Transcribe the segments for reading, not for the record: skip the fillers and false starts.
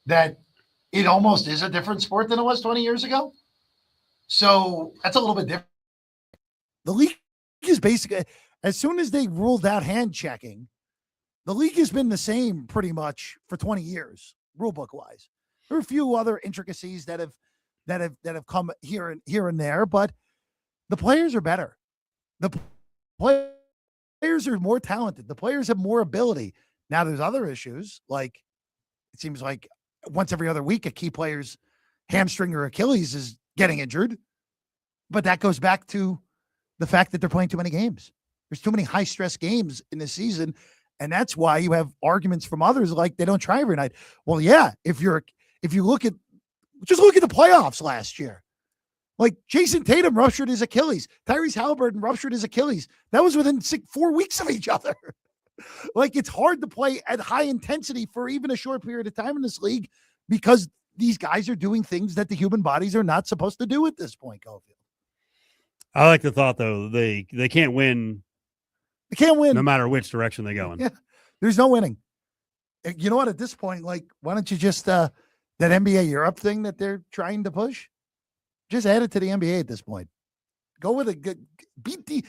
that it almost is a different sport than it was 20 years ago. So that's a little bit different. The league is basically, as soon as they ruled out hand checking, the league has been the same pretty much for 20 years, rule book wise. There are a few other intricacies that have come here and there, but the players are better. The players are more talented. The players have more ability. Now there's other issues, like it seems like once every other week a key player's hamstring or Achilles is getting injured. But that goes back to the fact that they're playing too many games. There's too many high stress games in this season. And that's why you have arguments from others like they don't try every night. Well, yeah, if you look at the playoffs last year. Like Jason Tatum ruptured his Achilles. Tyrese Halliburton ruptured his Achilles. That was within 4 weeks of each other. Like it's hard to play at high intensity for even a short period of time in this league because these guys are doing things that the human bodies are not supposed to do at this point, Cofield. I like the thought though. They can't win. They can't win no matter which direction they go in. Yeah, there's no winning. You know what? At this point, like, why don't you just that NBA Europe thing that they're trying to push? Just add it to the NBA at this point. Go with it. Beat the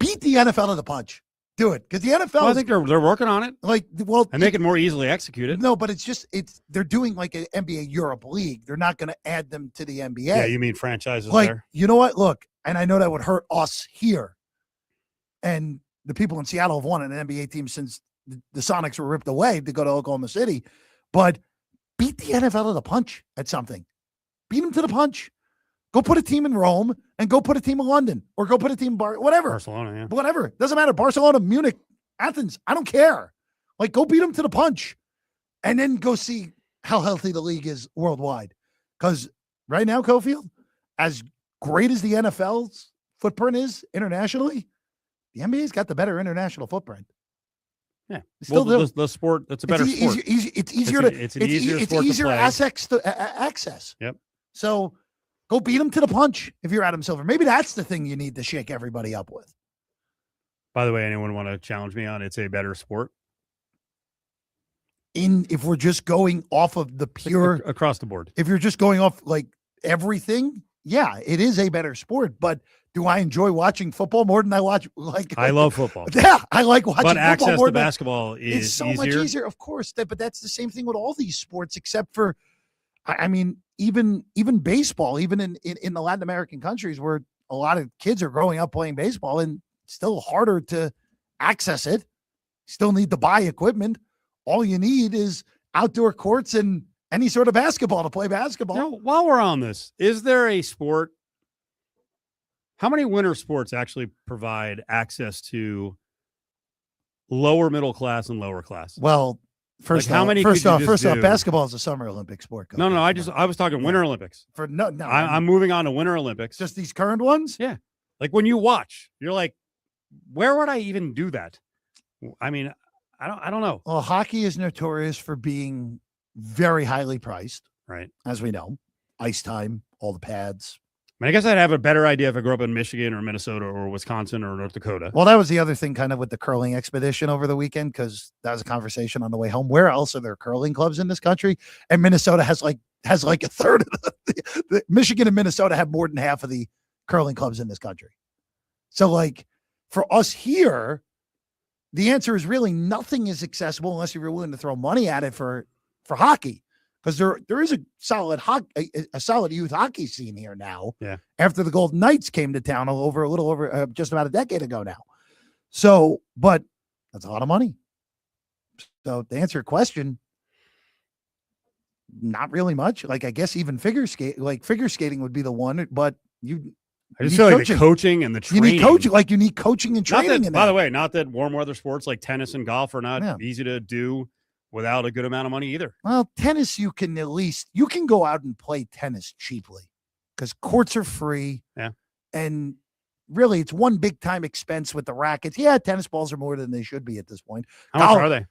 NFL to the punch. Do it because the NFL. Well, I think they're working on it. Like, well, and make it more easily executed. No, but they're doing like an NBA Europe league. They're not going to add them to the NBA. Yeah, you mean franchises like, there? You know what? Look, and I know that would hurt us here, and the people in Seattle have won an NBA team since the Sonics were ripped away to go to Oklahoma City. But beat the NFL to the punch at something. Beat them to the punch. Go put a team in Rome and go put a team in London or go put a team in whatever. Barcelona, yeah. Whatever. Doesn't matter. Barcelona, Munich, Athens. I don't care. Like, go beat them to the punch and then go see how healthy the league is worldwide. Because right now, Cofield, as great as the NFL's footprint is internationally, the NBA's got the better international footprint. Yeah. Still the sport, that's a better sport. It's easier it's an easier sport to play. Access. Yep. So go beat them to the punch if you're Adam Silver. Maybe that's the thing you need to shake everybody up with. By the way, anyone want to challenge me on it's a better sport? If we're just going off of the pure across the board. If you're just going off like everything, yeah, it is a better sport. But do I enjoy watching football more than I watch I love football. Yeah, I like watching but football access more to basketball is so easier. much easier, of course. But that's the same thing with all these sports, except for I mean, even baseball, even in the Latin American countries where a lot of kids are growing up playing baseball and still harder to access it, still need to buy equipment. All you need is outdoor courts and any sort of basketball to play basketball. Now, while we're on this, is there a sport? How many winter sports actually provide access to lower middle class and lower class? Well, First off, basketball is a Summer Olympic sport. No, I was talking Winter Olympics. I'm moving on to Winter Olympics. Just these current ones? Yeah. Like when you watch, you're like, where would I even do that? I mean, I don't know. Well, hockey is notorious for being very highly priced. Right. As we know. Ice time, all the pads. I guess I'd have a better idea if I grew up in Michigan or Minnesota or Wisconsin or North Dakota. Well, that was the other thing kind of with the curling expedition over the weekend, because that was a conversation on the way home. Where else are there curling clubs in this country? And Minnesota has like a third of the Michigan and Minnesota have more than half of the curling clubs in this country. So like for us here, the answer is really nothing is accessible unless you're willing to throw money at it for hockey. Because there is a solid youth hockey scene here now. Yeah. After the Golden Knights came to town a little over just about a decade ago now. So, but that's a lot of money. So to answer your question, not really much. Like I guess even figure skating would be the one, but I just feel like the coaching and the training. You need coaching, you need coaching and training. By the way, not that warm weather sports like tennis and golf are not easy to do without a good amount of money either. Well, tennis, you can go out and play tennis cheaply because courts are free. Yeah. And really it's one big time expense with the rackets. Yeah. Tennis balls are more than they should be at this point. How much are they?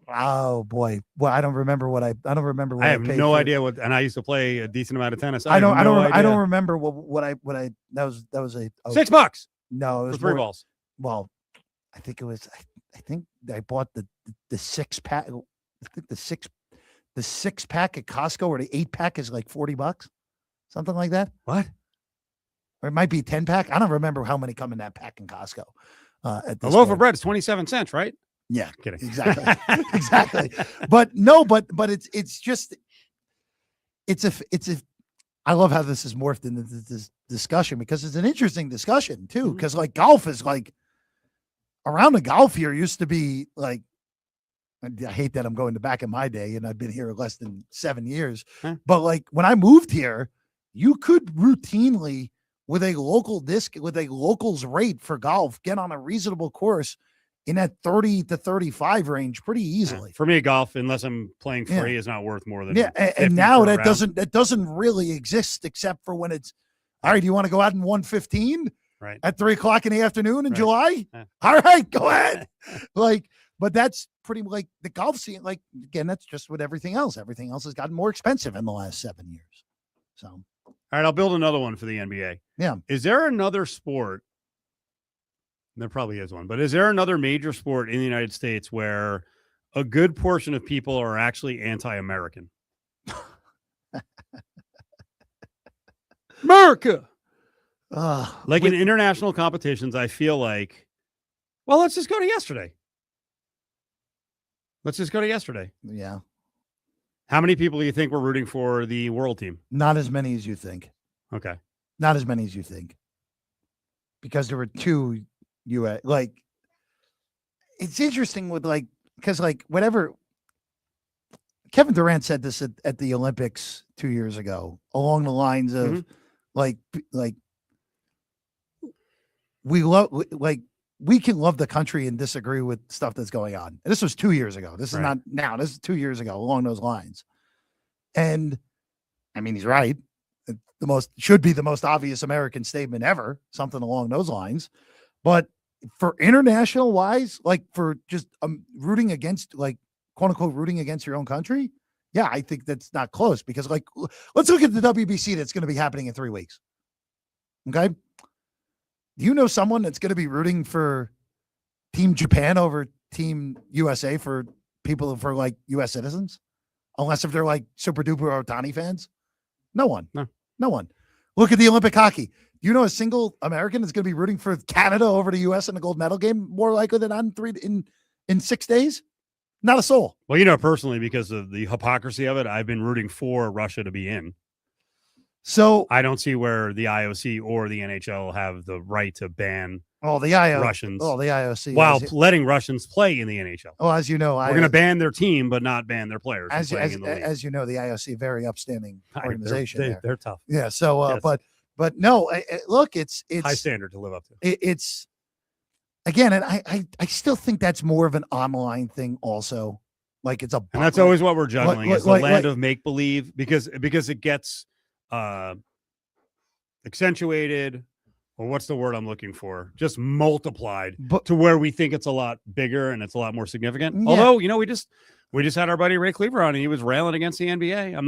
Oh boy. Well, I don't remember what I have no idea what, and I used to play a decent amount of tennis. I don't remember what I that was a $6. No, it was for 3 balls. Well, I think I bought the 6-pack. I think the the 6-pack at Costco or the 8-pack is like $40, something like that. What? Or it might be 10-pack. I don't remember how many come in that pack in Costco. At A this loaf point. of bread is 27 cents, right? Yeah, Kidding. exactly. Exactly. But no, but it's just, it's a, I love how this is morphed into this discussion because it's an interesting discussion too. Because like golf is like, around the golf here used to be like, I hate that I'm going to back in my day and I've been here less than 7 years. Huh. But like when I moved here, you could routinely with a locals rate for golf, get on a reasonable course in that 30 to 35 range pretty easily. For me, golf, unless I'm playing free, Yeah. is not worth more than And now per that round. doesn't really exist except for when it's all right. You want to go out in 115 Right. at 3:00 in the afternoon in Right. July? Yeah. All right, go ahead. But that's pretty like the golf scene. Like again, that's just with everything else. Everything else has gotten more expensive in the last 7 years. So All right, I'll build another one for the NBA. Yeah. Is there another sport? There probably is one, but is there another major sport in the United States where a good portion of people are actually anti-American? America. Like in international competitions, I feel like, well, let's just go to yesterday. Yeah, How many people do you think were rooting for the world team? not as many as you think. Okay. Not as many as you think. Because there were two US like it's interesting with like because like whatever Kevin Durant said this at the Olympics 2 years ago, along the lines of like we can love the country and disagree with stuff that's going on. And this was 2 years ago. This is Right. not now. This is 2 years ago, along those lines. And I mean, he's right. Should be the most obvious American statement ever, something along those lines. But for international wise, like for just rooting against, like quote unquote, rooting against your own country. Yeah, I think that's not close because like, let's look at the WBC that's going to be happening in 3 weeks. Okay. Do you know someone that's going to be rooting for Team Japan over Team USA for people for like US citizens? Unless if they're like super duper Ohtani fans? No one. No one. Look at the Olympic hockey. Do you know a single American that's going to be rooting for Canada over the US in the gold medal game more likely than on in 6 days? Not a soul. Well, you know, personally, because of the hypocrisy of it, I've been rooting for Russia to be in. So I don't see where the IOC or the NHL have the right to ban Russians. Oh, the IOC. While letting Russians play in the NHL. Oh, as you know, we're going to ban their team, but not ban their players. As you know, the IOC, very upstanding organization. They're tough. Yeah. So, yes. but no, look, it's high standard to live up to. It's again, and I still think that's more of an online thing. Also, like it's and that's always what we're juggling is the land of make believe because it gets accentuated. Or what's the word I'm looking for? Just multiplied to where we think it's a lot bigger and it's a lot more significant. Yeah. Although, you know, we just had our buddy Ray Cleaver on and he was railing against the NBA.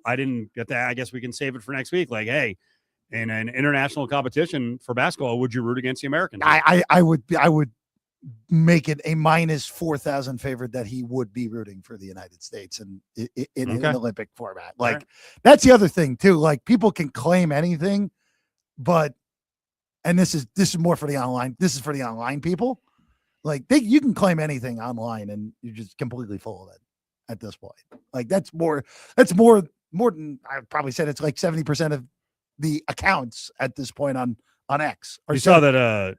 I didn't get that. I guess we can save it for next week. Like, hey, in an international competition for basketball, would you root against the Americans? I would make it a minus 4,000 favorite that he would be rooting for the United States in an Olympic format. Like that's the other thing too. Like people can claim anything, but and this is more for the online. This is for the online people. Like you can claim anything online and you're just completely full of it at this point. Like that's more than I probably said. It's like 70% of the accounts at this point on X. You saw that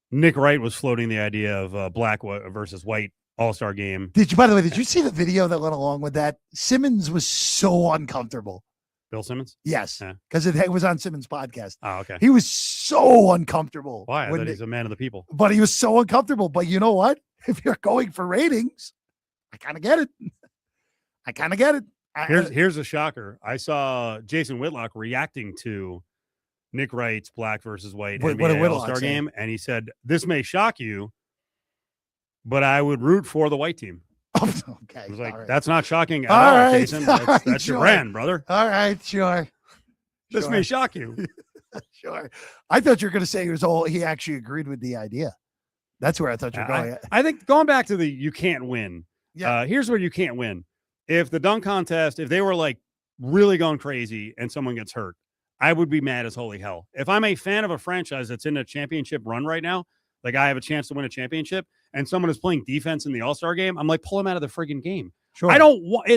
Nick Wright was floating the idea of black versus white all-star game. By the way, did you see the video that went along with that? Simmons was so uncomfortable. Bill Simmons? Yes, because it was on Simmons' podcast. Oh, okay. He was so uncomfortable. Why? I thought he's a man of the people. But he was so uncomfortable. But you know what? If you're going for ratings, I kind of get it. Here's a shocker. I saw Jason Whitlock reacting to Nick Wright's black versus white NBA All-Star game, and he said, "This may shock you, but I would root for the white team." Okay. I was like, that's not shocking at all, Jason. That's sure. your brand, brother. All right, sure. This may shock you. Sure. I thought you were going to say he actually agreed with the idea. That's where I thought you were going. I think going back to the you can't win. Yeah. Here's where you can't win. if the dunk contest, if they were like really going crazy and someone gets hurt, I would be mad as holy hell. If I'm a fan of a franchise that's in a championship run right now, like I have a chance to win a championship, and someone is playing defense in the All-Star game, I'm like, pull him out of the friggin' game. Sure. I don't want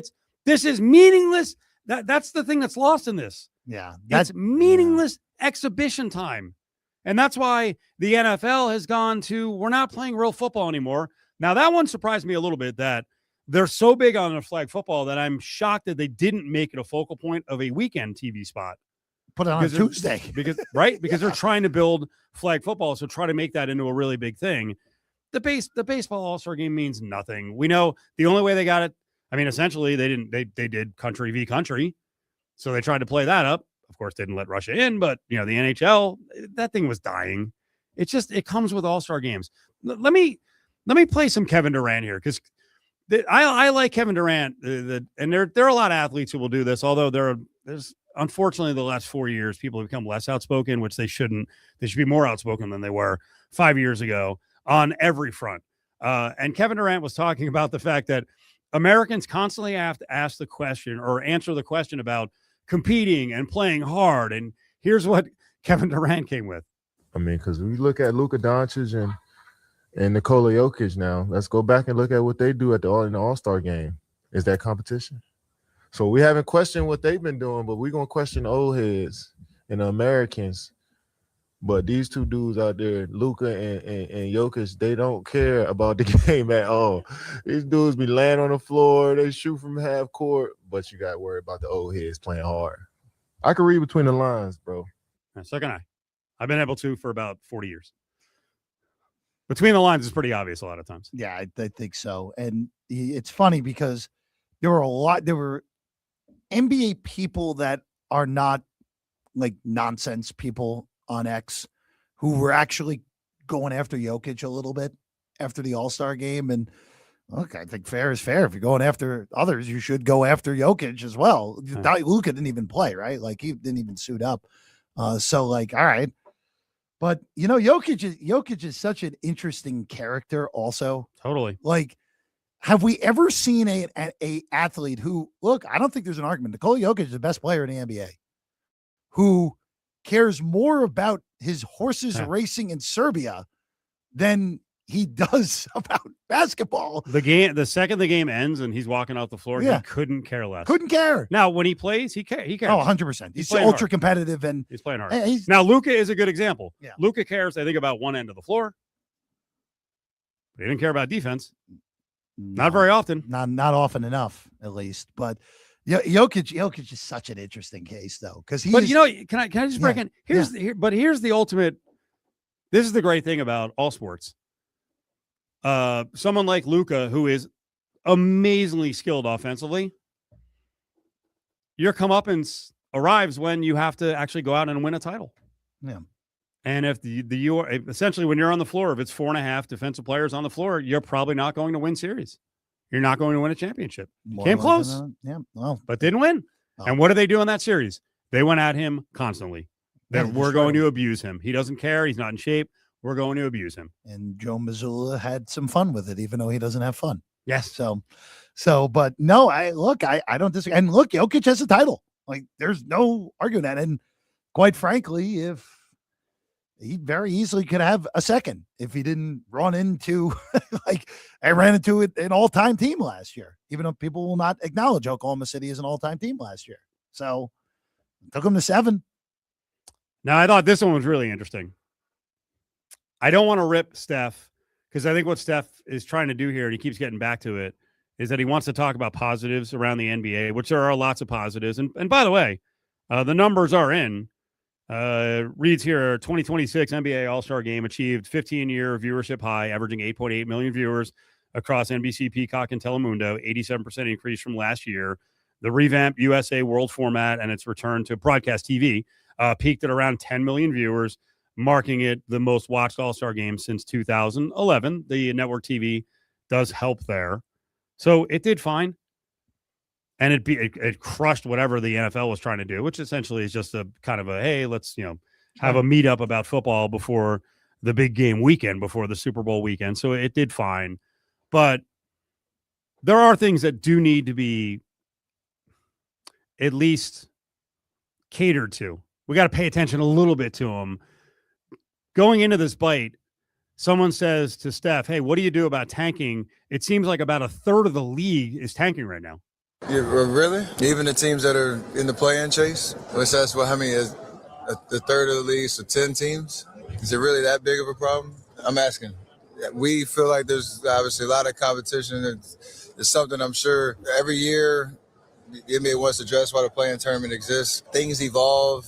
this is meaningless. That's the thing that's lost in this. Yeah. That's meaningless exhibition time. And that's why the NFL has gone to, we're not playing real football anymore. Now, that one surprised me a little bit that they're so big on the flag football that I'm shocked that they didn't make it a focal point of a weekend TV spot. Put it on Tuesday. Because they're trying to build flag football, so try to make that into a really big thing. The baseball All-Star game means nothing. We know the only way they got it, I mean, essentially they did country v country. So they tried to play that up. Of course, didn't let Russia in, but the NHL, that thing was dying. It comes with All-Star games. Let me play some Kevin Durant here, because I like Kevin Durant. And there are a lot of athletes who will do this, although there's unfortunately the last 4 years people have become less outspoken, which they shouldn't. They should be more outspoken than they were 5 years ago on every front. And Kevin Durant was talking about the fact that Americans constantly have to ask the question or answer the question about competing and playing hard. And here's what Kevin Durant came with. I mean, because we look at Luka Doncic and Nikola Jokic now. Let's go back and look at what they do in the All-Star game. Is that competition? So we haven't questioned what they've been doing, but we're going to question the old heads and the Americans. But these two dudes out there, Luka and Jokic, they don't care about the game at all. These dudes be laying on the floor. They shoot from half court, but you got to worry about the old heads playing hard. I can read between the lines, bro. So can I. I've been able to for about 40 years. Between the lines is pretty obvious a lot of times. Yeah, I think so. And it's funny because there were NBA people that are not like nonsense people on X who were actually going after Jokic a little bit after the All-Star game. And look, I think fair is fair. If you're going after others, you should go after Jokic as well. Luka didn't even play, right? Like he didn't even suit up. So like, all right. But Jokic is such an interesting character also. Totally. Like, have we ever seen a athlete who, look, I don't think there's an argument. Nikola Jokic is the best player in the NBA, who cares more about his horses racing in Serbia than he does about basketball. The second the game ends and he's walking out the floor, he couldn't care less. Couldn't care. Now, when he plays, he cares. Oh, 100%. He's ultra hard. Competitive and he's playing hard. Now, Luka is a good example. Yeah. Luka cares, I think, about one end of the floor. But he didn't care about defense. No, not very often. Not often enough, at least. But Jokic is such an interesting case, though, because he. But can I just break in? Here's the ultimate. This is the great thing about all sports. Someone like Luka, who is amazingly skilled offensively, your comeuppance arrives when you have to actually go out and win a title. Yeah. And if essentially when you're on the floor, if it's 4.5 defensive players on the floor, you're probably not going to win series. You're not going to win a championship. Came close. Well, but didn't win. Oh. And what did they do in that series? They went at him constantly. That we're going to abuse him. He doesn't care. He's not in shape. We're going to abuse him. And Joe Mazzulla had some fun with it, even though he doesn't have fun. Yes. So, but no, I don't disagree. And look, Jokic has a title. Like, there's no arguing that. And quite frankly, if he very easily could have a second if he didn't run into I ran into an all-time team last year, even though people will not acknowledge Oklahoma City as an all-time team last year. So took him to 7. Now, I thought this one was really interesting. I don't want to rip Steph, because I think what Steph is trying to do here, and he keeps getting back to it, is that he wants to talk about positives around the NBA, which there are lots of positives. And by the way, the numbers are in. Reads here, 2026 NBA All-Star Game achieved 15-year viewership high, averaging 8.8 million viewers across NBC, Peacock, and Telemundo, 87% increase from last year. The revamped USA World format and its return to broadcast TV peaked at around 10 million viewers, marking it the most watched All-Star Game since 2011. The network TV does help there. So it did fine. And it crushed whatever the NFL was trying to do, which essentially is just a kind of a, hey, let's, have a meetup about football before the big game weekend, before the Super Bowl weekend. So it did fine. But there are things that do need to be at least catered to. We got to pay attention a little bit to them. Going into this bite, someone says to Steph, hey, what do you do about tanking? It seems like about a third of the league is tanking right now. Yeah, really? Even the teams that are in the play-in chase? Which that's what, how many is the third of the league, so 10 teams? Is it really that big of a problem? I'm asking. We feel like there's obviously a lot of competition. It's something I'm sure every year the NBA wants to address why the play-in tournament exists. Things evolve,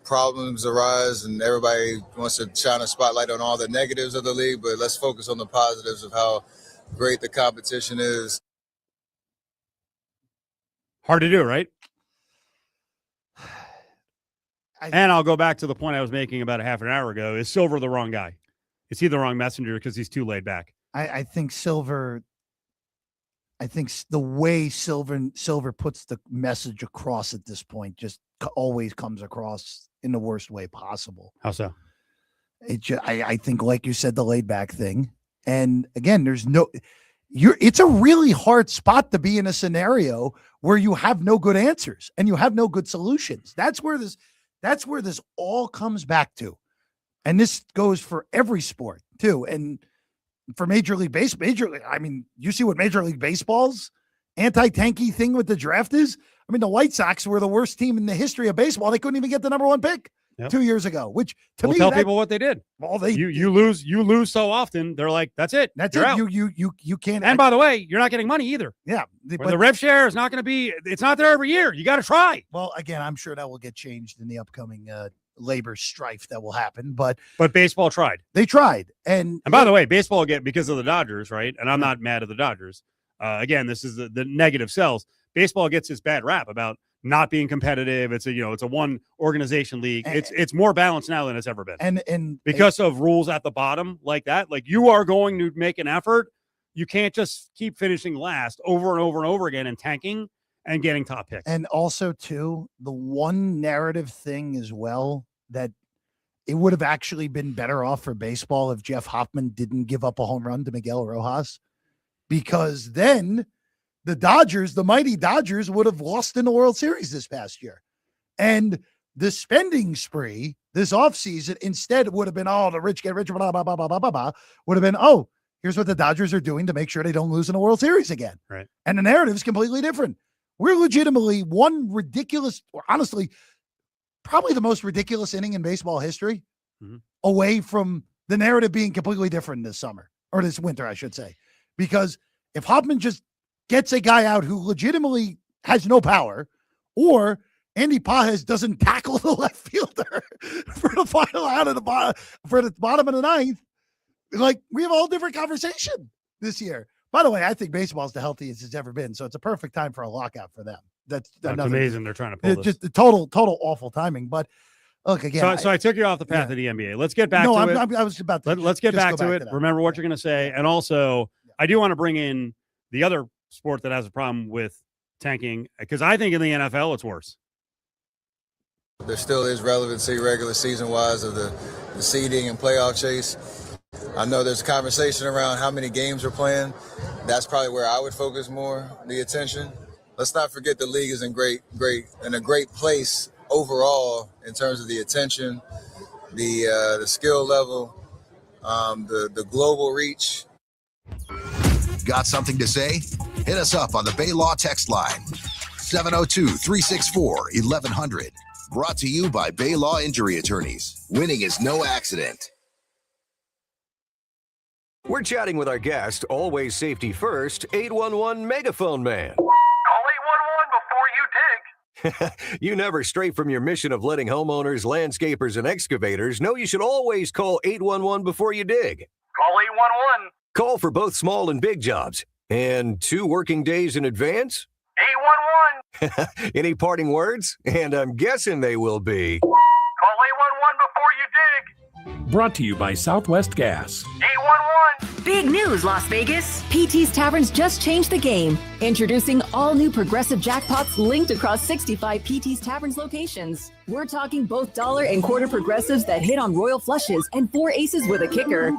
problems arise, and everybody wants to shine a spotlight on all the negatives of the league, but let's focus on the positives of how great the competition is. Hard to do, right? And I'll go back to the point I was making about a half an hour ago. Is Silver the wrong guy? Is he the wrong messenger because he's too laid back? I think Silver. I think the way Silver puts the message across at this point just always comes across in the worst way possible. How so? I think, like you said, the laid back thing. And again, it's a really hard spot to be in a scenario where you have no good answers and you have no good solutions. That's where this all comes back to. And this goes for every sport too. And for Major League Baseball, you see what Major League Baseball's anti-tanky thing with the draft is? I mean, the White Sox were the worst team in the history of baseball. They couldn't even get the number one pick 2 years ago, which to me, tell people what they did. Well, you lose so often. They're like, that's it. That's You're it. out. You can't. And by the way, you're not getting money either. Yeah. But the rev share is not going to be, it's not there every year. You got to try. Well, again, I'm sure that will get changed in the upcoming labor strife that will happen, but baseball tried. They tried. And by the way, baseball again, because of the Dodgers, right? And I'm not mad at the Dodgers. Again, this is the negative sells. Baseball gets this bad rap about not being competitive. It's a one organization league. It's more balanced now than it's ever been. And because of rules at the bottom like that, like you are going to make an effort. You can't just keep finishing last over and over and over again and tanking and getting top picks. And also too, the one narrative thing as well, that it would have actually been better off for baseball if Jeff Hoffman didn't give up a home run to Miguel Rojas, because then the mighty Dodgers would have lost in the World Series this past year. And the spending spree this offseason instead would have been, the rich get richer, blah, blah, blah, blah, blah, blah, blah, would have been, here's what the Dodgers are doing to make sure they don't lose in the World Series again. Right. And the narrative is completely different. We're legitimately one ridiculous, or honestly, probably the most ridiculous inning in baseball history away from the narrative being completely different this summer, or this winter, I should say. Because if Hoffman just gets a guy out who legitimately has no power, or Andy Pages doesn't tackle the left fielder for the final out of the bottom, for the bottom of the ninth, like, we have a whole different conversation this year. By the way, I think baseball's the healthiest it's ever been, so it's a perfect time for a lockout for them. That's amazing. They're trying to pull this. Just the total awful timing. But look, again. So I took you off the path of the NBA. Let's get back to it. I was about to. Let's get back to it. Remember what you're going to say. And also, I do want to bring in the other sport that has a problem with tanking, because I think in the NFL, it's worse. There still is relevancy regular season-wise of the seeding and playoff chase. I know there's a conversation around how many games we're playing. That's probably where I would focus more the attention. Let's not forget the league is in a great place overall in terms of the attention, the skill level, the global reach. Got something to say? Hit us up on the Bay Law text line, 702-364-1100. Brought to you by Bay Law Injury Attorneys. Winning is no accident. We're chatting with our guest, always safety first, 811 Megaphone Man. Call 811 before you dig. You never stray from your mission of letting homeowners, landscapers, and excavators know you should always call 811 before you dig. Call 811. Call for both small and big jobs. And 2 working days in advance? 811. Any parting words? And I'm guessing they will be. Call 811 before you dig. Brought to you by Southwest Gas. 811. Big news, Las Vegas. PT's Taverns just changed the game. Introducing all new progressive jackpots linked across 65 PT's Taverns locations. We're talking both dollar and quarter progressives that hit on royal flushes and 4 aces with a kicker.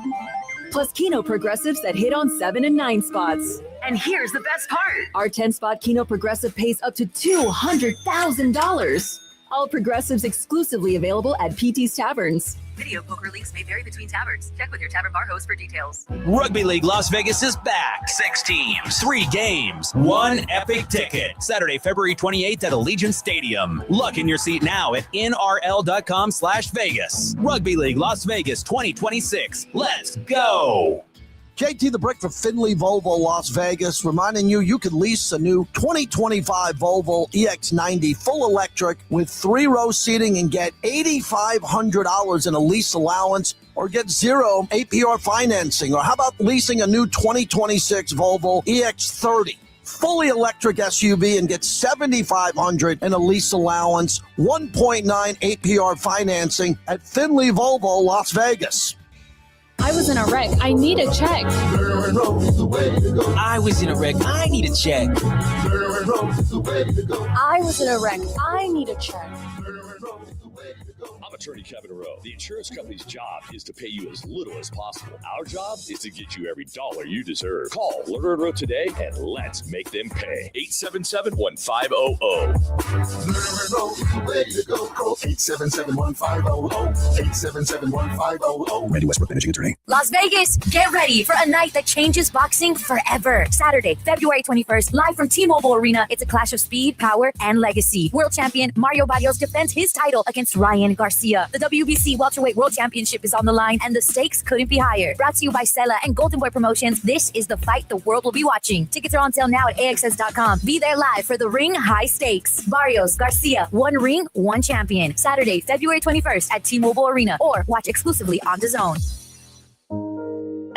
Plus Keno progressives that hit on 7 and 9 spots. And here's the best part. Our 10-spot Keno Progressive pays up to $200,000. All Progressives exclusively available at PT's Taverns. Video poker leagues may vary between taverns. Check with your tavern bar host for details. Rugby League Las Vegas is back. 6 teams, 3 games, 1 epic ticket. Saturday, February 28th at Allegiant Stadium. Lock in your seat now at nrl.com/Vegas. Rugby League Las Vegas 2026. Let's go. JT the Brick for Finley Volvo Las Vegas, reminding you can lease a new 2025 Volvo EX90 full electric with 3-row seating and get $8,500 in a lease allowance, or get 0 APR financing. Or how about leasing a new 2026 Volvo EX30 fully electric SUV and get $7,500 in a lease allowance, 1.9 APR financing at Finley Volvo Las Vegas. I was in a wreck. I need a check. I was in a wreck. I need a check. I was in a wreck. I need a check. I'm attorney Kevin Rowe. The insurance company's job is to pay you as little as possible. Our job is to get you every dollar you deserve. Call Lerner and Rowe today and let's make them pay. 877-1500. 877-1500. Randy Westbrook, managing attorney. Las Vegas, get ready for a night that changes boxing forever. Saturday, February 21st, live from T-Mobile Arena. It's a clash of speed, power, and legacy. World champion Mario Barrios defends his title against Ryan Garcia. The WBC Welterweight World Championship is on the line, and the stakes couldn't be higher. Brought to you by Sela and Golden Boy Promotions, this is the fight the world will be watching. Tickets are on sale now at AXS.com. Be there live for the ring high stakes. Barrios, Garcia, 1 ring, 1 champion. Saturday, February 21st at T-Mobile Arena, or watch exclusively on DAZN.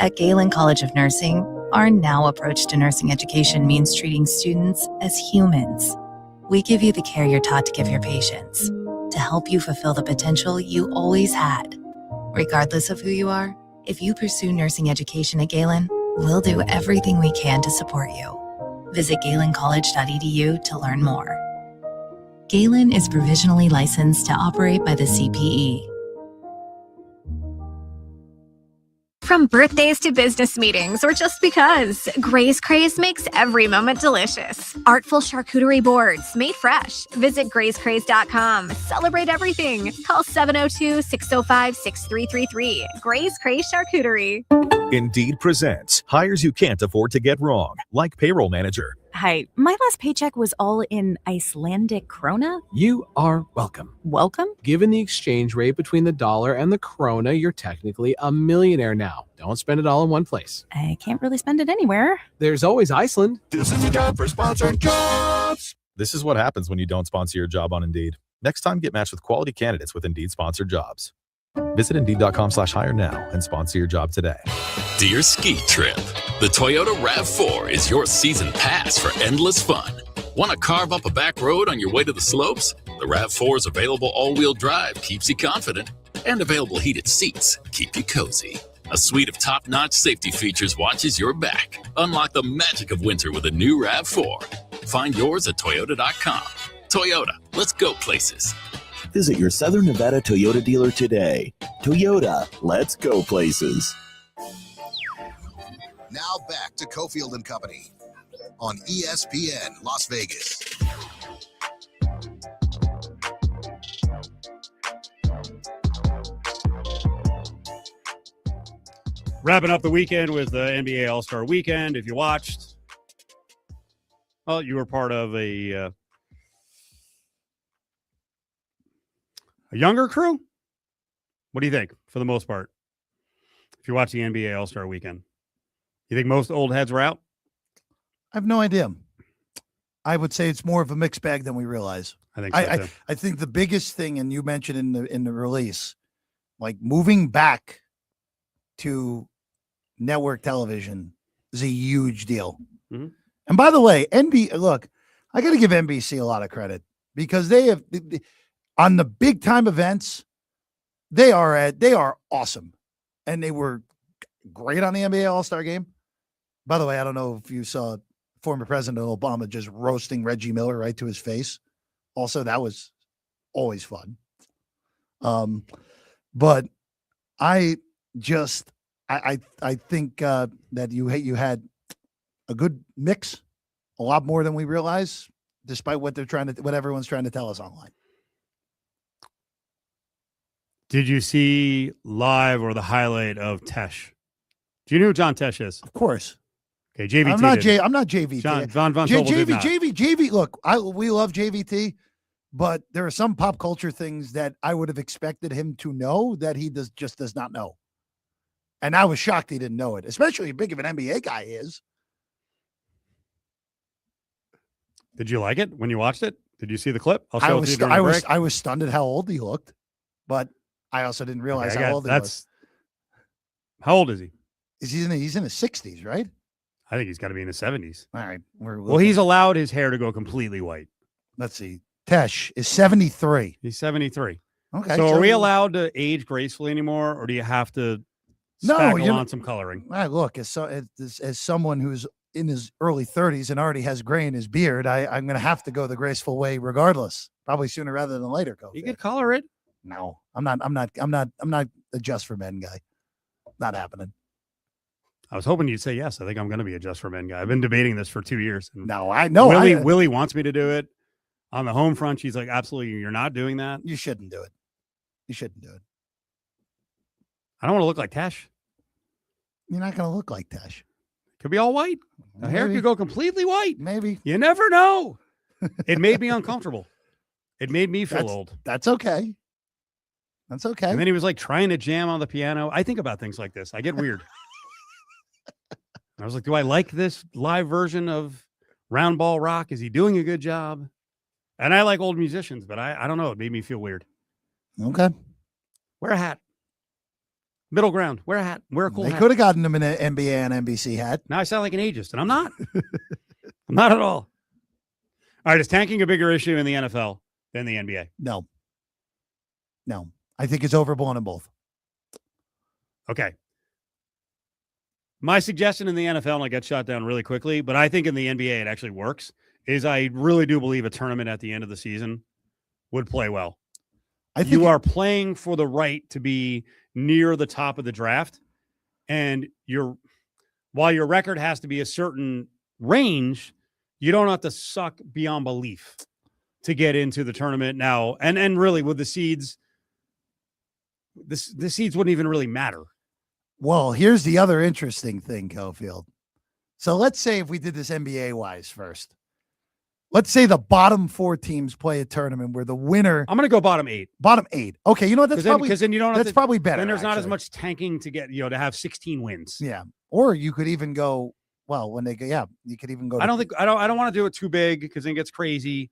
At Galen College of Nursing, our now approach to nursing education means treating students as humans. We give you the care you're taught to give your patients, to help you fulfill the potential you always had. Regardless of who you are, if you pursue nursing education at Galen, we'll do everything we can to support you. Visit galencollege.edu to learn more. Galen is provisionally licensed to operate by the CPE. From birthdays to business meetings, or just because, Gray's Craze makes every moment delicious. Artful charcuterie boards, made fresh. Visit grayscraze.com. Celebrate everything. Call 702-605-6333. Gray's Craze Charcuterie. Indeed presents hires you can't afford to get wrong, like payroll manager. Hi, my last paycheck was all in Icelandic krona. You are welcome. Welcome? Given the exchange rate between the dollar and the krona, you're technically a millionaire now. Don't spend it all in one place. I can't really spend it anywhere. There's always Iceland. This is a job for sponsored jobs. This is what happens when you don't sponsor your job on Indeed. Next time, get matched with quality candidates with Indeed sponsored jobs. Visit Indeed.com/hire now and sponsor your job today. Dear Ski Trip, the Toyota RAV4 is your season pass for endless fun. Want to carve up a back road on your way to the slopes? The RAV4's available all-wheel drive keeps you confident, and available heated seats keep you cozy. A suite of top-notch safety features watches your back. Unlock the magic of winter with a new RAV4. Find yours at Toyota.com. Toyota, let's go places. Visit your Southern Nevada Toyota dealer today. Toyota, let's go places. Now back to Cofield and Company on ESPN Las Vegas. Wrapping up the weekend with the NBA All-Star Weekend. If you watched, well, you were part of a younger crew. What do you think, for the most part? If you watch the NBA All-Star Weekend, you think most old heads were out? I have no idea. I would say it's more of a mixed bag than we realize. I think so too. I think the biggest thing, and you mentioned in the release, like moving back to network television is a huge deal. Mm-hmm. And by the way, look, I got to give NBC a lot of credit because they have on the big time events. They are awesome, and they were great on the NBA All-Star Game. By the way, I don't know if you saw former President Obama just roasting Reggie Miller right to his face. Also, that was always fun. But I think that you had a good mix, a lot more than we realize, despite what everyone's trying to tell us online. Did you see live or the highlight of Tesh? Do you know who John Tesh is? Of course. Okay, JVT. I'm not JVT. John Von Tobel did not. JV. Look, we love JVT, but there are some pop culture things that I would have expected him to know that he just does not know. And I was shocked he didn't know it, especially as big of an NBA guy is. Did you like it when you watched it? Did you see the clip? I'll show it to you during the break. I was stunned at how old he looked, but I also didn't realize how old he was. How old is he? He's in his 60s, right? I think he's got to be in his 70s. All right. Well, he's allowed his hair to go completely white. Let's see. Tesh is 73. He's 73. Okay. So are we allowed to age gracefully anymore, or do you have to spackle on some coloring? Look, as someone who's in his early 30s and already has gray in his beard, I'm going to have to go the graceful way regardless. Probably sooner rather than later. You could color it. No, I'm not a Just for Men guy. Not happening. I was hoping you'd say yes. I think I'm going to be a Just for Men guy. I've been debating this for 2 years. No, I know. Willie wants me to do it. On the home front, she's like, absolutely, you're not doing that. You shouldn't do it. I don't want to look like Tesh. You're not going to look like Tesh. Could be all white. The hair could go completely white. Maybe. You never know. It made me uncomfortable. It made me feel old. That's okay. That's okay. And then he was like trying to jam on the piano. I think about things like this. I get weird. I was like, do I like this live version of Round Ball Rock? Is he doing a good job? And I like old musicians, but I don't know. It made me feel weird. Okay. Wear a hat. Middle ground. Wear a hat. Wear a cool hat. They could have gotten him in an NBA and NBC hat. Now I sound like an ageist, and I'm not. I'm not at all. All right. Is tanking a bigger issue in the NFL than the NBA? No. I think it's overblown in both. Okay. My suggestion in the NFL, and I got shot down really quickly, but I think in the NBA it actually works, is I really do believe a tournament at the end of the season would play well. I think you are playing for the right to be near the top of the draft, and while your record has to be a certain range, you don't have to suck beyond belief to get into the tournament now. And really with the seeds, the seeds wouldn't even really matter. Well, here's the other interesting thing, Cofield. So let's say if we did this NBA wise first, let's say the bottom 4 teams play a tournament where the winner. I'm going to go bottom 8. Bottom 8. Okay. You know what? That's probably, because then you don't have that's probably better. Then there's not as much tanking to get, to have 16 wins. Yeah. Or you could even go, well, when they go, you could even go. I don't want to do it too big because then it gets crazy.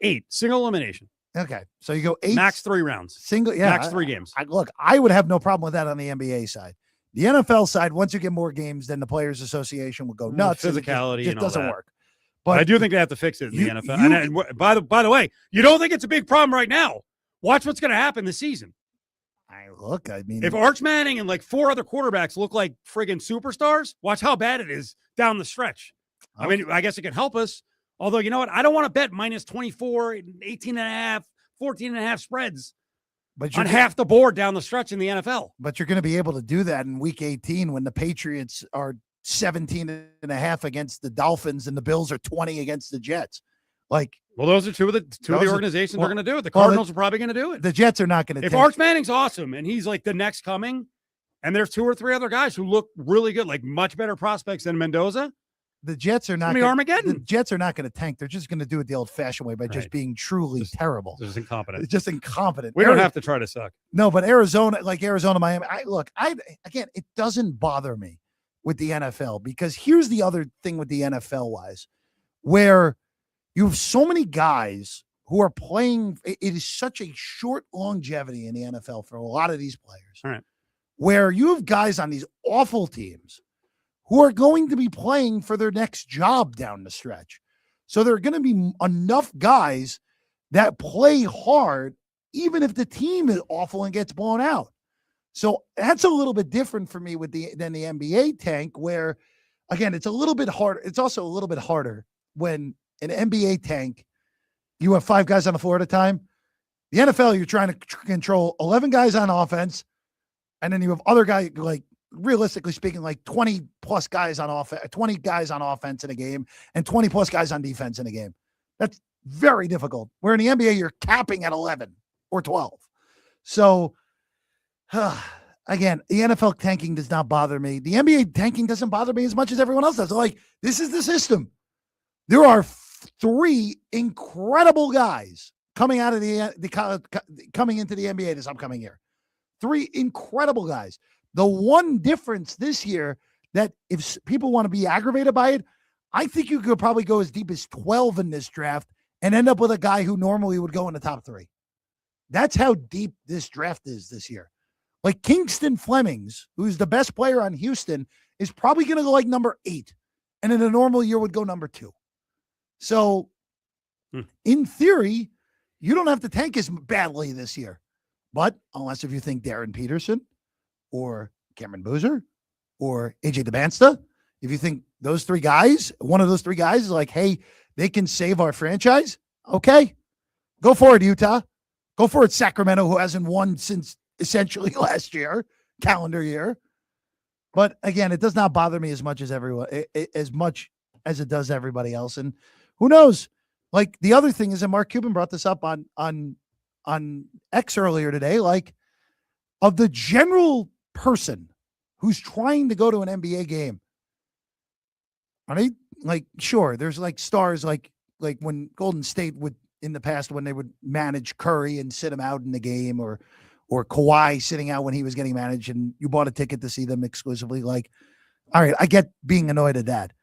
8 single elimination. Okay. So you go 8 max 3 rounds. Max 3 games. I would have no problem with that on the NBA side. The NFL side, once you get more games, then the Players Association will go nuts. Physicality it just doesn't work. But I do think they have to fix it in the NFL. And by the way, you don't think it's a big problem right now. Watch what's going to happen this season. If Arch Manning and like 4 other quarterbacks look like friggin' superstars, watch how bad it is down the stretch. Okay. I mean, I guess it can help us. Although, you know what? I don't want to bet minus 24, 18.5, 14.5 spreads. But on half the board down the stretch in the NFL. But you're going to be able to do that in week 18 when the Patriots are 17.5 against the Dolphins and the Bills are 20 against the Jets. Well, those are two of the organizations are going to do it. The Cardinals are probably going to do it. The Jets are not going to. If Arch Manning's awesome and he's like the next coming, and there's 2 or 3 other guys who look really good, like much better prospects than Mendoza. The Jets are not. Armageddon. The Jets are not going to tank. They're just going to do it the old-fashioned way by just being truly terrible. Just incompetent. It's just incompetent. We don't have to try to suck. No, but Arizona, Miami. Again, it doesn't bother me with the NFL because here's the other thing with the NFL wise, where you have so many guys who are playing. It is such a short longevity in the NFL for a lot of these players. All right. Where you have guys on these awful teams who are going to be playing for their next job down the stretch. So there are going to be enough guys that play hard, even if the team is awful and gets blown out. So that's a little bit different for me than the NBA tank, where, again, it's a little bit harder. It's also a little bit harder when an NBA tank, you have 5 guys on the floor at a time. The NFL, you're trying to control 11 guys on offense, and then you have other guys like realistically speaking, like 20 plus guys on offense, 20 guys on offense in a game and 20 plus guys on defense in a game. That's very difficult. Where in the NBA, you're capping at 11 or 12. So, again, the NFL tanking does not bother me. The NBA tanking doesn't bother me as much as everyone else does. Like, this is the system. There are 3 incredible guys coming out of coming into the NBA this upcoming year. 3 incredible guys. The one difference this year that if people want to be aggravated by it, I think you could probably go as deep as 12 in this draft and end up with a guy who normally would go in the top 3. That's how deep this draft is this year. Like Kingston Flemings, who's the best player on Houston, is probably going to go like number 8, and in a normal year would go number 2. So, in theory, you don't have to tank as badly this year. But unless if you think Darren Peterson or Cameron Boozer or AJ DeBansta, if you think those 3 guys, one of those 3 guys is like, hey, they can save our franchise, okay, go for it, Utah. Go for it, Sacramento, who hasn't won since essentially last year, calendar year. But again, it does not bother me as much as it does everybody else. And who knows? Like the other thing is, and Mark Cuban brought this up on X earlier today, like of the general person who's trying to go to an NBA game. Are they like, sure, there's like stars like when Golden State would in the past when they would manage Curry and sit him out in the game, or Kawhi sitting out when he was getting managed and you bought a ticket to see them exclusively. Like, all right, I get being annoyed at that.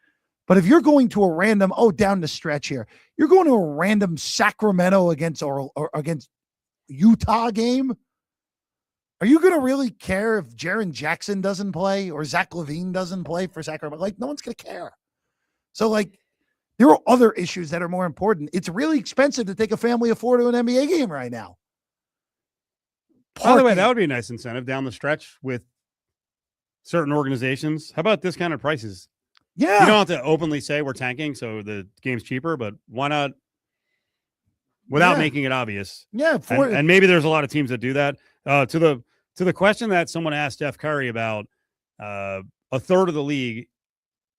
But if you're going to a random, down the stretch here, you're going to a random Sacramento against Utah game, are you going to really care if Jaren Jackson doesn't play or Zach LaVine doesn't play for Sacramento? Like, no one's going to care. So, like, there are other issues that are more important. It's really expensive to take a family of 4 to an NBA game right now. By the way, that would be a nice incentive down the stretch with certain organizations. How about discounted prices? Yeah. You don't have to openly say we're tanking, so the game's cheaper, but why not without making it obvious? Yeah. And maybe there's a lot of teams that do that. To the question that someone asked Steph Curry about a third of the league.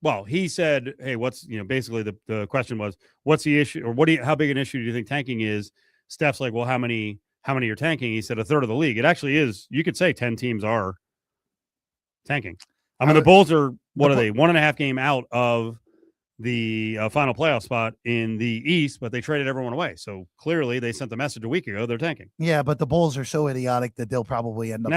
Well, he said, hey, basically the question was, what's the issue, or how big an issue do you think tanking is? Steph's like, well, how many are tanking? He said a third of the league. It actually is. You could say 10 teams are tanking. I mean, the Bulls are, what are they? 1.5 game out of the final playoff spot in the East, but they traded everyone away. So clearly they sent the message a week ago. They're tanking. Yeah, but the Bulls are so idiotic that they'll probably end up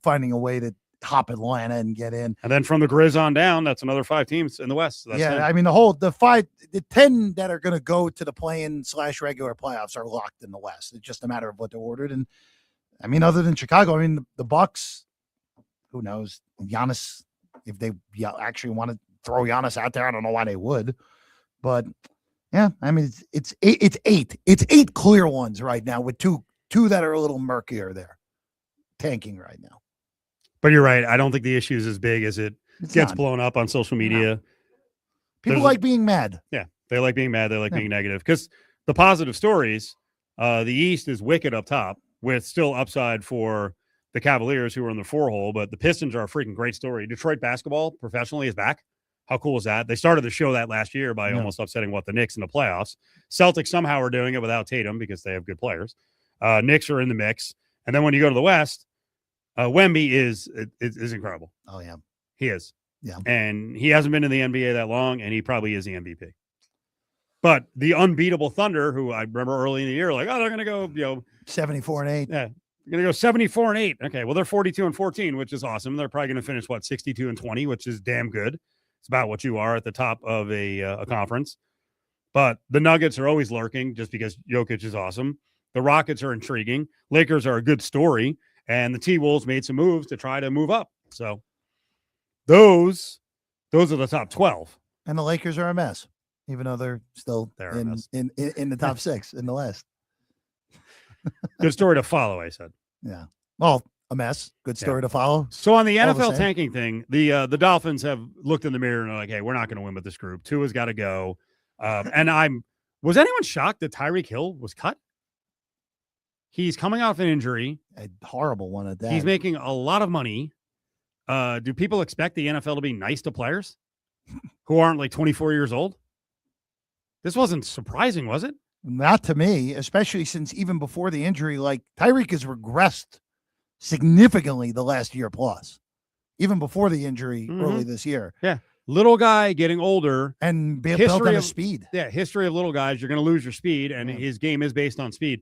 finding a way to hop Atlanta and get in. And then from the Grizz on down, that's another 5 teams in the West. So that's 10. I mean, the 10 that are going to go to the play-in / regular playoffs are locked in the West. It's just a matter of what they're ordered. And I mean, other than Chicago, I mean, the Bucks, who knows? Giannis, if they actually want to throw Giannis out there, I don't know why they would. But yeah, I mean, it's 8. It's 8 clear ones right now with two that are a little murkier there, tanking right now. But you're right. I don't think the issue is as big as it gets blown up on social media. People like being mad. Yeah, they like being mad. They like being negative. Because the positive stories, the East is wicked up top with still upside for the Cavaliers who are in the 4 hole. But the Pistons are a freaking great story. Detroit basketball professionally is back. How cool is that? They started to show that last year by almost upsetting the Knicks in the playoffs. Celtics somehow are doing it without Tatum because they have good players. Knicks are in the mix. And then when you go to the West, Wemby is incredible. Oh, yeah. He is. Yeah. And he hasn't been in the NBA that long, and he probably is the MVP. But the unbeatable Thunder, who I remember early in the year, like, they're going to go, 74-8. Yeah. They're going to go 74-8. Okay. Well, they're 42-14, which is awesome. They're probably going to finish, 62-20, which is damn good. It's about what you are at the top of a conference. But the Nuggets are always lurking just because Jokic is awesome. The Rockets are intriguing. Lakers are a good story. And the T-Wolves made some moves to try to move up. So those are the top 12. And the Lakers are a mess, even though they're still in the top 6 in the West. Good story to follow, I said. Yeah. Well, a mess. Good story to follow. So on the NFL tanking thing, the Dolphins have looked in the mirror and are like, hey, we're not going to win with this group. Tua's got to go. Was anyone shocked that Tyreek Hill was cut? He's coming off an injury. A horrible one at that. He's making a lot of money. Do people expect the NFL to be nice to players who aren't like 24 years old? This wasn't surprising, was it? Not to me, especially since even before the injury, like Tyreek has regressed significantly the last year plus, even before the injury early this year. Yeah. Little guy getting older and built on his speed. Yeah. History of little guys. You're going to lose your speed, and his game is based on speed.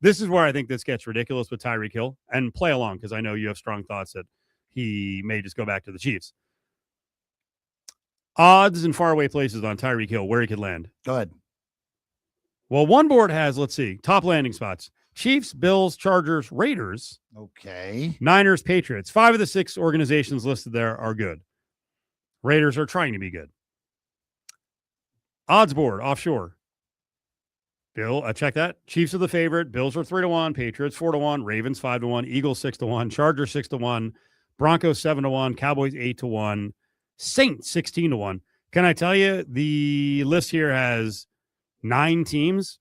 This is where I think this gets ridiculous with Tyreek Hill, and play along because I know you have strong thoughts that he may just go back to the Chiefs. Odds and faraway places on Tyreek Hill, where he could land. Go ahead. Well, one board has, let's see, top landing spots. Chiefs, Bills, Chargers, Raiders. Okay. Niners, Patriots. 5 of the 6 organizations listed there are good. Raiders are trying to be good. Odds board, offshore. Check that. Chiefs are the favorite. Bills are 3-1. Patriots 4-1. Ravens 5-1. Eagles 6-1. Chargers 6-1. Broncos 7-1. Cowboys 8-1. Saints 16-1. Can I tell you, the list here has 9 teams.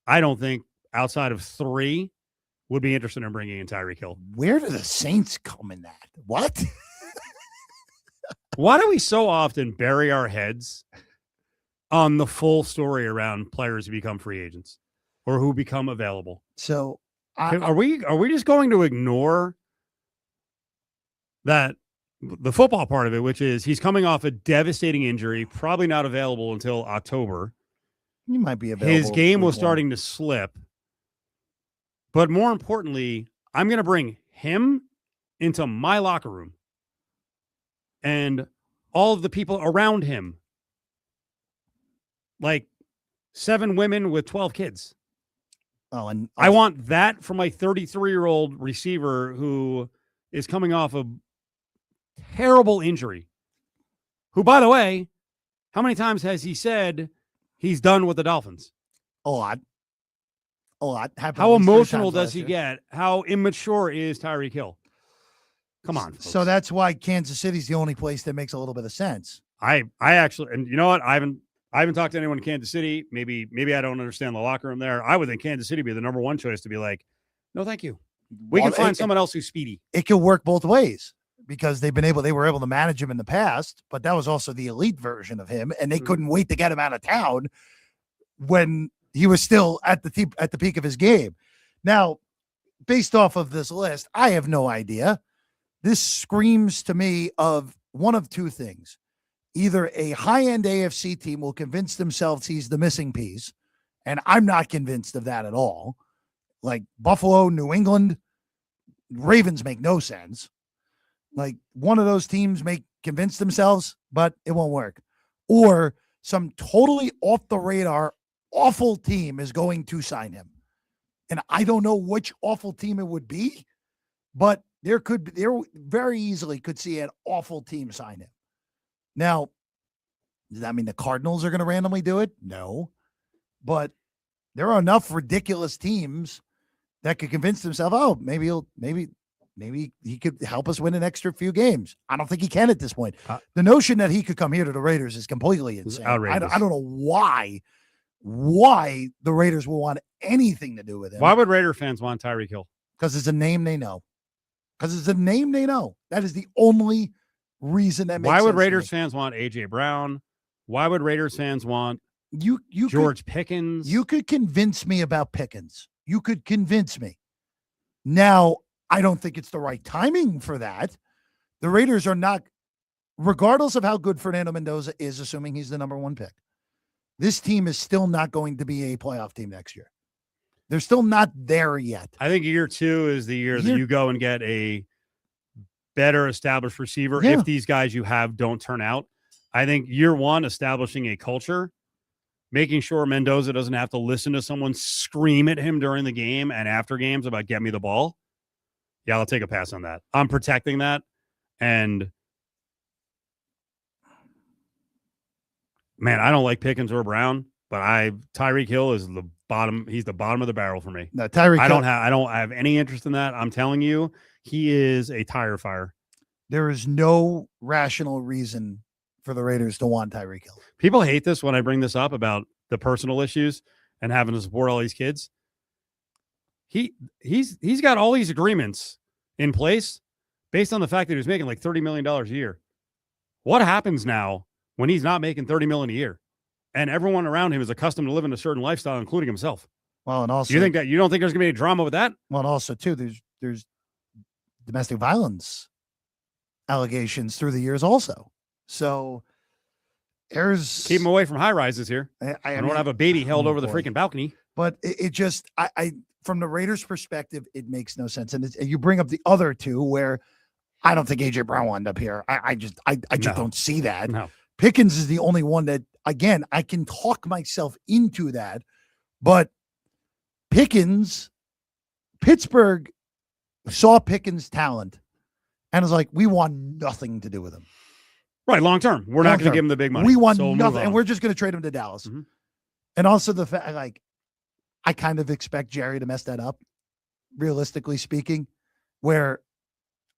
I don't think outside of 3 would be interested in bringing in Tyreek Hill. Where do the Saints come in that? What? Why do we so often bury our heads on the full story around players who become free agents or who become available? So are we just going to ignore that the football part of it, which is he's coming off a devastating injury, probably not available until October. He might be available. His game was starting to slip. But more importantly, I'm going to bring him into my locker room and all of the people around him. Like 7 women with 12 kids. Oh, and I want that from my 33-year-old receiver who is coming off a terrible injury. Who, by the way, how many times has he said he's done with the Dolphins? A lot. Happened How at least 3 emotional times does last he year. get? How immature is Tyreek Hill? Come on. So that's why Kansas City's the only place that makes a little bit of sense. I actually, and you know what? I haven't talked to anyone in Kansas City. Maybe I don't understand the locker room there. I would think Kansas City would be the number 1 choice to be like, no, thank you. We can find someone else who's speedy. It could work both ways because they were able to manage him in the past, but that was also the elite version of him, and they couldn't wait to get him out of town when he was still at the peak of his game. Now, based off of this list, I have no idea. This screams to me of one of 2 things. Either a high-end AFC team will convince themselves he's the missing piece, and I'm not convinced of that at all. Like Buffalo, New England, Ravens make no sense. Like one of those teams may convince themselves, but it won't work. Or some totally off-the-radar, awful team is going to sign him. And I don't know which awful team it would be, but there very easily could see an awful team sign him. Now, does that mean the Cardinals are going to randomly do it? No. But there are enough ridiculous teams that could convince themselves, oh, maybe he could help us win an extra few games. I don't think he can at this point. The notion that he could come here to the Raiders is completely insane. I don't know why the Raiders will want anything to do with him. Why would Raider fans want Tyreek Hill? Because it's a name they know. That is the only reason that makes sense. Why would Raiders fans want A.J. Brown? Why would Raiders fans want George Pickens? You could convince me about Pickens. You could convince me. Now, I don't think it's the right timing for that. The Raiders are not, regardless of how good Fernando Mendoza is, assuming he's the number 1 pick, this team is still not going to be a playoff team next year. They're still not there yet. I think year 2 is the year that you go and get a better established receiver if these guys you have don't turn out. I think year 1, establishing a culture, making sure Mendoza doesn't have to listen to someone scream at him during the game and after games about get me the ball. Yeah, I'll take a pass on that. I'm protecting that. And man, I don't like Pickens or Brown, but Tyreek Hill is the bottom. He's the bottom of the barrel for me. No, Tyreek. I don't have any interest in that. I'm telling you, he is a tire fire. There is no rational reason for the Raiders to want Tyreek Hill. People hate this when I bring this up about the personal issues and having to support all these kids. He's got all these agreements in place based on the fact that he was making like $30 million a year. What happens now when he's not making $30 million a year and everyone around him is accustomed to living a certain lifestyle, including himself? Well, and also, you don't think there's going to be any drama with that? Well, and also too, there's domestic violence allegations through the years also. So there's keep him away from high rises here. I don't have a baby held over the freaking balcony. But it just, I from the Raiders' perspective, it makes no sense. And you bring up the other two where I don't think AJ Brown will end up here. I just don't see that. No. Pickens is the only one that, again, I can talk myself into that. But Pickens, Pittsburgh saw Pickens' talent and was like, we want nothing to do with him. Right, long term. We're not going to give him the big money. We want so nothing, and we're just going to trade him to Dallas. Mm-hmm. And also the fact, like, I kind of expect Jerry to mess that up, realistically speaking, where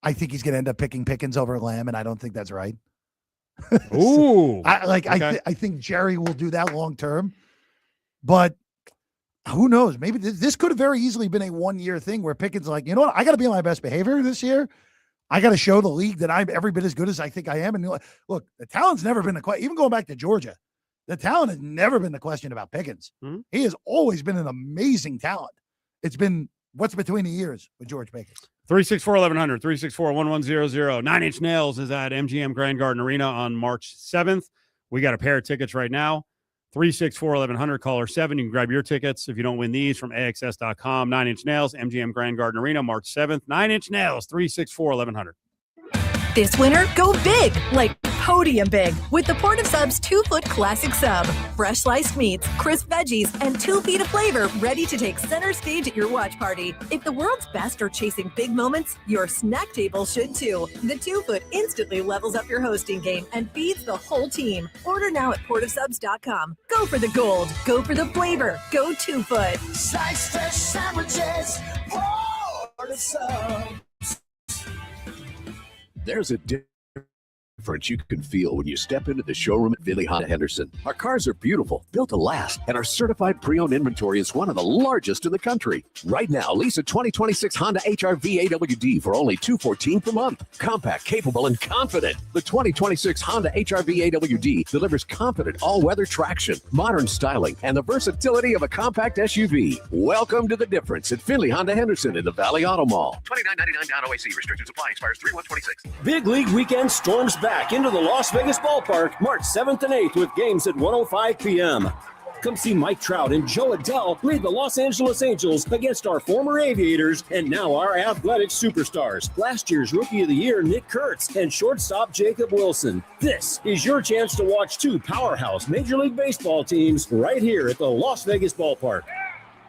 I think he's going to end up picking Pickens over Lamb, and I don't think that's right. Ooh. I think Jerry will do that long term, but who knows? Maybe this could have very easily been a 1-year thing where Pickens is like, you know what? I got to be on my best behavior this year. I got to show the league that I'm every bit as good as I think I am. And look, the talent's never been the question. Even going back to Georgia, the talent has never been the question about Pickens. Mm-hmm. He has always been an amazing talent. It's been what's between the years with George Pickens. 364-1100, 364-1100. 9 Inch Nails is at MGM Grand Garden Arena on March 7th. We got a pair of tickets right now. 364-1100, caller 7. You can grab your tickets if you don't win these from AXS.com. 9 Inch Nails, MGM Grand Garden Arena, March 7th. 9 Inch Nails, 364-1100. This winter, go big, like podium big, with the Port of Sub's 2-foot classic sub. Fresh sliced meats, crisp veggies, and 2 feet of flavor ready to take center stage at your watch party. If the world's best are chasing big moments, your snack table should too. The 2-foot instantly levels up your hosting game and feeds the whole team. Order now at portofsubs.com. Go for the gold. Go for the flavor. Go 2-foot. Sliced fresh sandwiches, Port of Subs. There's a difference you can feel when you step into the showroom at Finley Honda Henderson. Our cars are beautiful, built to last, and our certified pre-owned inventory is one of the largest in the country. Right now, lease a 2026 Honda HR-V AWD for only $214 per month. Compact, capable, and confident. The 2026 Honda HR-V AWD delivers confident all-weather traction, modern styling, and the versatility of a compact SUV. Welcome to the difference at Finley Honda Henderson in the Valley Auto Mall. $29.99 down OAC. Restrictions apply. Expires 3/1/26. Big League Weekend storms back into the Las Vegas ballpark March 7th and 8th with games at 1:05 p.m. Come see Mike Trout and Joe Adele lead the Los Angeles Angels against our former Aviators and now our athletic superstars. Last year's Rookie of the Year, Nick Kurtz, and shortstop Jacob Wilson. This is your chance to watch 2 powerhouse Major League Baseball teams right here at the Las Vegas ballpark.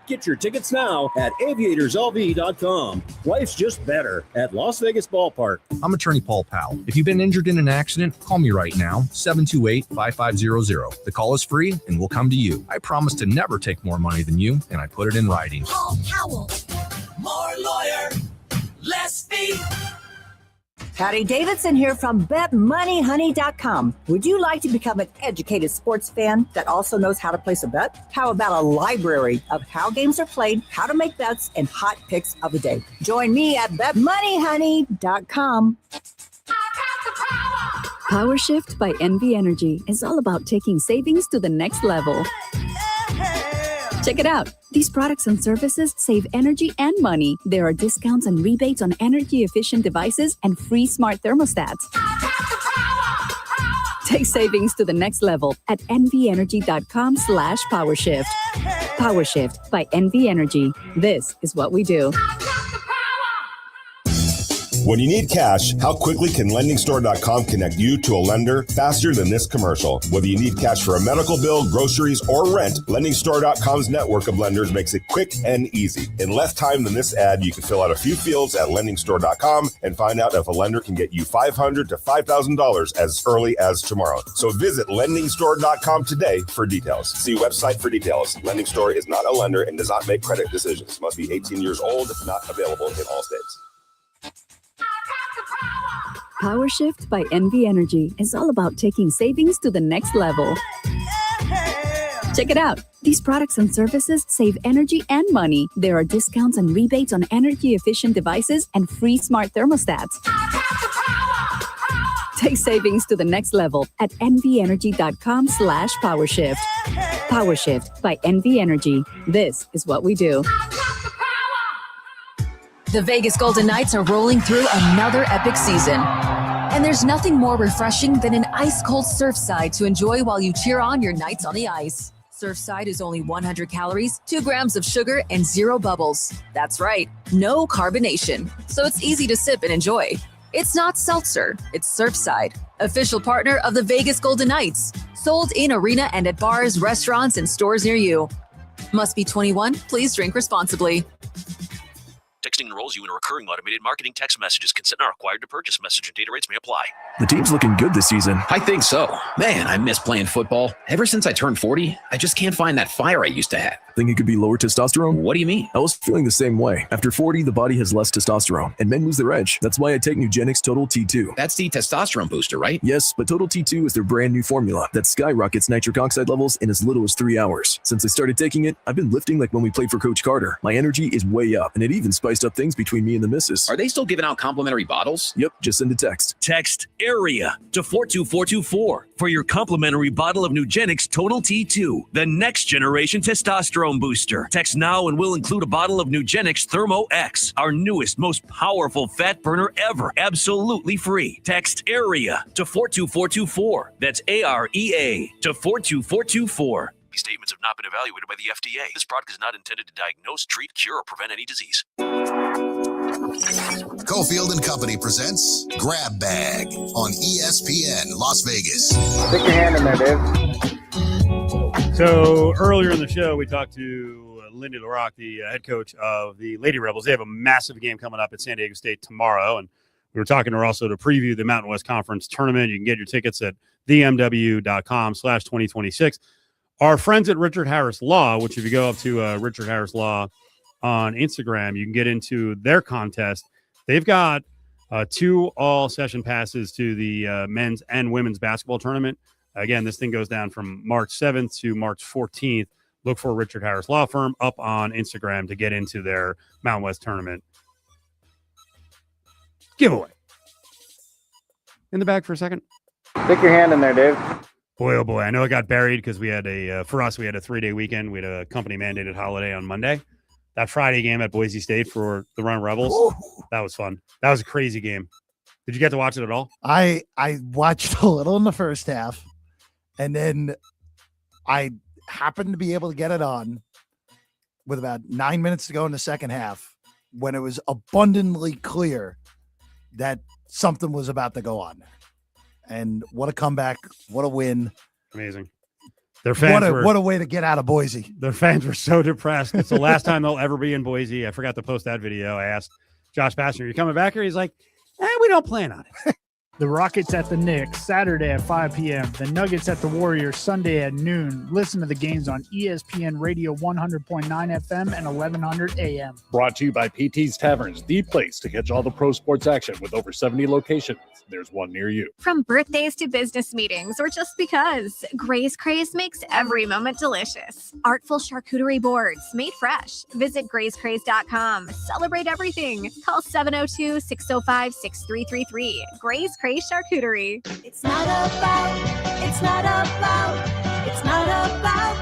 Get your tickets now at aviatorslv.com. Life's just better at Las Vegas Ballpark. I'm attorney Paul Powell. If you've been injured in an accident, call me right now, 728-5500. The call is free and we'll come to you. I promise to never take more money than you, and I put it in writing. Paul Powell, more lawyer, less fee. Patty Davidson here from BetMoneyHoney.com. Would you like to become an educated sports fan that also knows how to place a bet? How about a library of how games are played, how to make bets, and hot picks of the day? Join me at BetMoneyHoney.com. Power Shift by NV Energy is all about taking savings to the next level. Check it out. These products and services save energy and money. There are discounts and rebates on energy-efficient devices and free smart thermostats. Take savings to the next level at nvenergy.com/powershift. PowerShift by NV Energy. This is what we do. When you need cash, how quickly can LendingStore.com connect you to a lender faster than this commercial? Whether you need cash for a medical bill, groceries, or rent, LendingStore.com's network of lenders makes it quick and easy. In less time than this ad, you can fill out a few fields at LendingStore.com and find out if a lender can get you $500 to $5,000 as early as tomorrow. So visit LendingStore.com today for details. See website for details. Lending Store is not a lender and does not make credit decisions. Must be 18 years old, not available in all states. Power Shift by NV Energy is all about taking savings to the next level. Check it out. These products and services save energy and money. There are discounts and rebates on energy-efficient devices and free smart thermostats. Take savings to the next level at nvenergy.com/powershift. PowerShift by NV Energy. This is what we do. The Vegas Golden Knights are rolling through another epic season. And there's nothing more refreshing than an ice-cold Surfside to enjoy while you cheer on your Knights on the ice. Surfside is only 100 calories, 2 grams of sugar, and 0 bubbles. That's right, no carbonation. So it's easy to sip and enjoy. It's not seltzer, it's Surfside, official partner of the Vegas Golden Knights. Sold in arena and at bars, restaurants, and stores near you. Must be 21. Please drink responsibly. Texting enrolls you in a recurring automated marketing text messages. Consent not required to purchase. Message and data rates may apply. The team's looking good this season. I think so. Man, I miss playing football. Ever since I turned 40, I just can't find that fire I used to have. Think it could be lower testosterone? What do you mean? I was feeling the same way. After 40, the body has less testosterone, and men lose their edge. That's why I take Nugenix Total T2. That's the testosterone booster, right? Yes, but Total T2 is their brand new formula that skyrockets nitric oxide levels in as little as 3 hours. Since I started taking it, I've been lifting like when we played for Coach Carter. My energy is way up, and it even spiced up things between me and the missus. Are they still giving out complimentary bottles? Yep, just send a text. Text AREA to 42424 for your complimentary bottle of Nugenix Total T2, the next generation testosterone booster. Text now and we'll include a bottle of Nugenix Thermo X, our newest, most powerful fat burner ever, absolutely free. Text AREA to 42424. That's AREA to 42424. These statements have not been evaluated by the FDA. This product is not intended to diagnose, treat, cure, or prevent any disease. Cofield and Company presents Grab Bag on ESPN Las Vegas. Stick your hand in there, Dave. So earlier in the show, we talked to Lindy LaRocque, the head coach of the Lady Rebels. They have a massive game coming up at San Diego State tomorrow, and we were talking to her also to preview the Mountain West Conference tournament. You can get your tickets at themw.com/2026. Our friends at Richard Harris Law, which if you go up to Richard Harris Law on Instagram, you can get into their contest. They've got 2 all-session passes to the men's and women's basketball tournament. Again, this thing goes down from March 7th to March 14th. Look for Richard Harris Law Firm up on Instagram to get into their Mountain West tournament giveaway. In the bag for a second. Stick your hand in there, Dave. Boy, oh boy. I know it got buried because we had for us, we had a 3-day weekend. We had a company mandated holiday on Monday. That Friday game at Boise State for the Run Rebels. Ooh. That was fun. That was a crazy game. Did you get to watch it at all? I watched a little in the first half, and then I happened to be able to get it on with about 9 minutes to go in the second half when it was abundantly clear that something was about to go on. And what a comeback. What a win. Amazing. Their fans what a way to get out of Boise. Their fans were so depressed. It's the last time they'll ever be in Boise. I forgot to post that video. I asked Josh Pastner, you coming back here? He's like, we don't plan on it. The Rockets at the Knicks, Saturday at 5 p.m. The Nuggets at the Warriors, Sunday at noon. Listen to the games on ESPN Radio 100.9 FM and 1100 AM. Brought to you by PT's Taverns, the place to catch all the pro sports action with over 70 locations. There's one near you. From birthdays to business meetings or just because, Gray's Craze makes every moment delicious. Artful charcuterie boards made fresh. Visit grayscraze.com. Celebrate everything. Call 702-605-6333. Gray's Craze Charcuterie. It's not about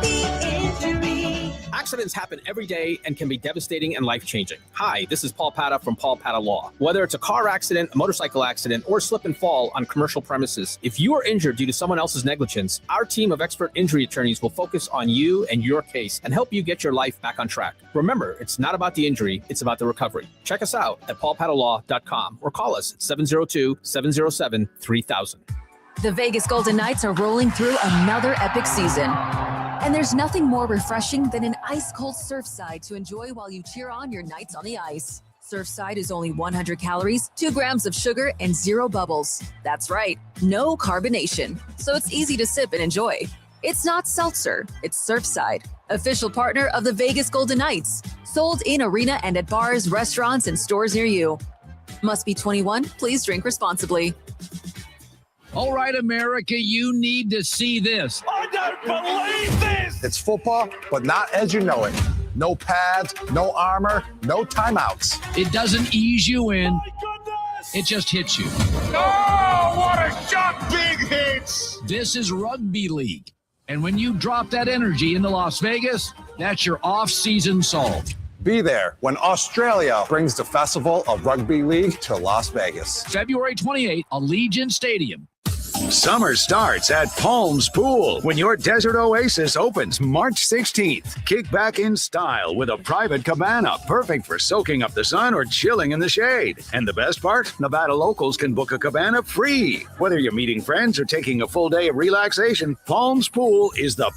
the injury. Accidents happen every day and can be devastating and life-changing. Hi, this is Paul Pata from Paul Pata Law. Whether it's a car accident, a motorcycle accident, or slip and fall on commercial premises, if you are injured due to someone else's negligence, our team of expert injury attorneys will focus on you and your case and help you get your life back on track. Remember, it's not about the injury, it's about the recovery. Check us out at paulpatalaw.com or call us 702-707-3000. The Vegas Golden Knights are rolling through another epic season. And there's nothing more refreshing than an ice-cold Surfside to enjoy while you cheer on your Knights on the ice. Surfside is only 100 calories, 2 grams of sugar, and 0 bubbles. That's right, no carbonation. So it's easy to sip and enjoy. It's not seltzer, it's Surfside, official partner of the Vegas Golden Knights. Sold in arena and at bars, restaurants, and stores near you. Must be 21. Please drink responsibly. All right, America, you need to see this. I don't believe this! It's football, but not as you know it. No pads, no armor, no timeouts. It doesn't ease you in. it just hits you. Oh, what a shot! Big hits! This is Rugby League. And when you drop that energy into Las Vegas, that's your off-season solved. Be there when Australia brings the Festival of Rugby League to Las Vegas. February 28th, Allegiant Stadium. Summer starts at Palms Pool when your desert oasis opens March 16th. Kick back in style with a private cabana, perfect for soaking up the sun or chilling in the shade. And the best part? Nevada locals can book a cabana free. Whether you're meeting friends or taking a full day of relaxation, Palms Pool is the